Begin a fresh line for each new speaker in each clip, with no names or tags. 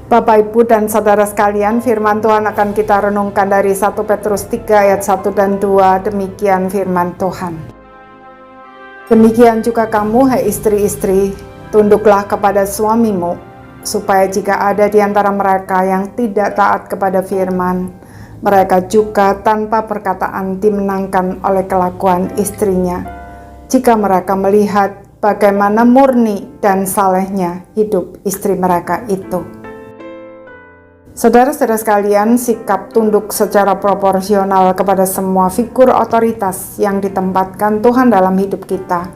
Bapak, Ibu, dan Saudara sekalian, firman Tuhan akan kita renungkan dari 1 Petrus 3 ayat 1 dan 2, demikian firman Tuhan. Demikian juga kamu, hai istri-istri, tunduklah kepada suamimu, supaya jika ada di antara mereka yang tidak taat kepada firman, mereka juga tanpa perkataan dimenangkan oleh kelakuan istrinya, jika mereka melihat bagaimana murni dan salehnya hidup istri mereka itu. Saudara-saudara sekalian, sikap tunduk secara proporsional kepada semua figur otoritas yang ditempatkan Tuhan dalam hidup kita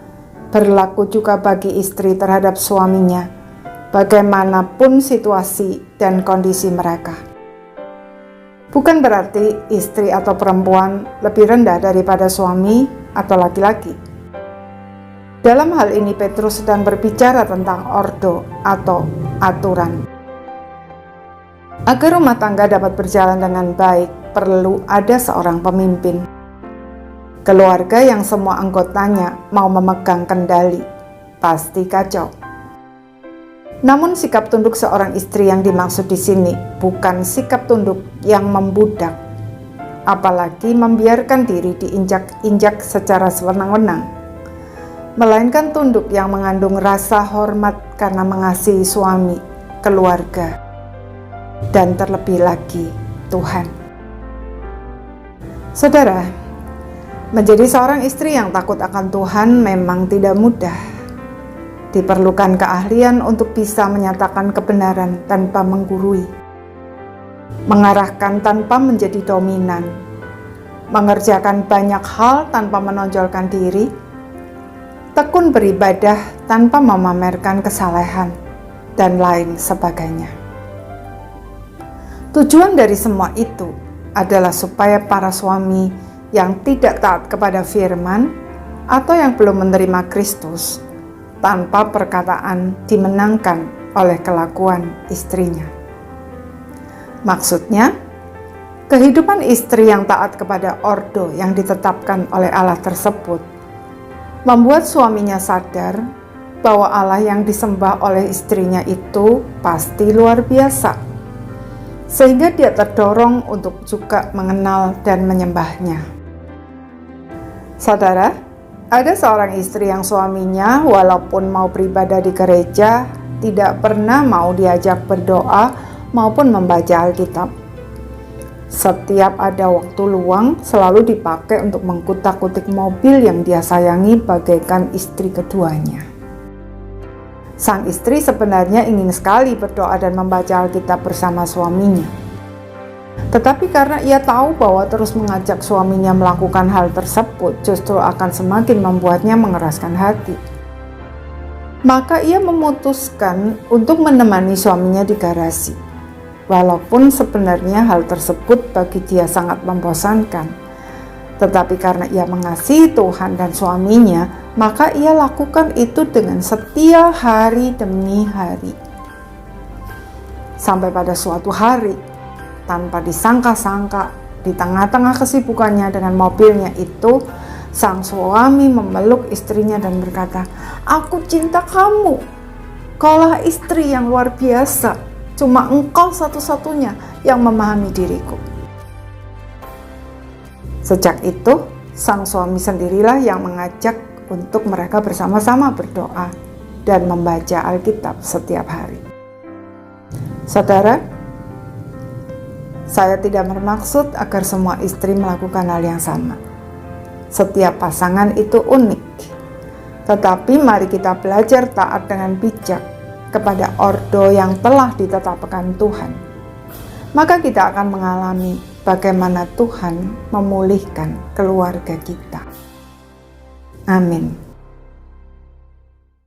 berlaku juga bagi istri terhadap suaminya, bagaimanapun situasi dan kondisi mereka. Bukan berarti istri atau perempuan lebih rendah daripada suami atau laki-laki. Dalam hal ini Petrus sedang berbicara tentang ordo atau aturan. Agar rumah tangga dapat berjalan dengan baik, perlu ada seorang pemimpin. Keluarga yang semua anggotanya mau memegang kendali, pasti kacau. Namun sikap tunduk seorang istri yang dimaksud di sini bukan sikap tunduk yang membudak, apalagi membiarkan diri diinjak-injak secara sewenang-wenang, melainkan tunduk yang mengandung rasa hormat karena mengasihi suami, keluarga, dan terlebih lagi Tuhan. Saudara, menjadi seorang istri yang takut akan Tuhan memang tidak mudah. Diperlukan keahlian untuk bisa menyatakan kebenaran tanpa menggurui, mengarahkan tanpa menjadi dominan, mengerjakan banyak hal tanpa menonjolkan diri, tekun beribadah tanpa memamerkan kesalehan, dan lain sebagainya. Tujuan dari semua itu adalah supaya para suami yang tidak taat kepada firman atau yang belum menerima Kristus tanpa perkataan dimenangkan oleh kelakuan istrinya. Maksudnya, kehidupan istri yang taat kepada ordo yang ditetapkan oleh Allah tersebut membuat suaminya sadar bahwa Allah yang disembah oleh istrinya itu pasti luar biasa, sehingga dia terdorong untuk juga mengenal dan menyembahnya. Saudara, ada seorang istri yang suaminya walaupun mau beribadah di gereja, tidak pernah mau diajak berdoa maupun membaca Alkitab. Setiap ada waktu luang selalu dipakai untuk mengkutak-kutik mobil yang dia sayangi bagaikan istri keduanya. Sang istri sebenarnya ingin sekali berdoa dan membaca Alkitab bersama suaminya. Tetapi karena ia tahu bahwa terus mengajak suaminya melakukan hal tersebut justru akan semakin membuatnya mengeraskan hati, maka ia memutuskan untuk menemani suaminya di garasi. Walaupun sebenarnya hal tersebut bagi dia sangat membosankan, tetapi karena ia mengasihi Tuhan dan suaminya, maka ia lakukan itu dengan setia hari demi hari. Sampai pada suatu hari, tanpa disangka-sangka, di tengah-tengah kesibukannya dengan mobilnya itu, sang suami memeluk istrinya dan berkata, "Aku cinta kamu. Kaulah istri yang luar biasa. Cuma engkau satu-satunya yang memahami diriku." Sejak itu, sang suami sendirilah yang mengajak untuk mereka bersama-sama berdoa dan membaca Alkitab setiap hari. Saudara, saya tidak bermaksud agar semua istri melakukan hal yang sama. Setiap pasangan itu unik, tetapi mari kita belajar taat dengan bijak kepada ordo yang telah ditetapkan Tuhan. Maka kita akan mengalami bagaimana Tuhan memulihkan keluarga kita. Amin.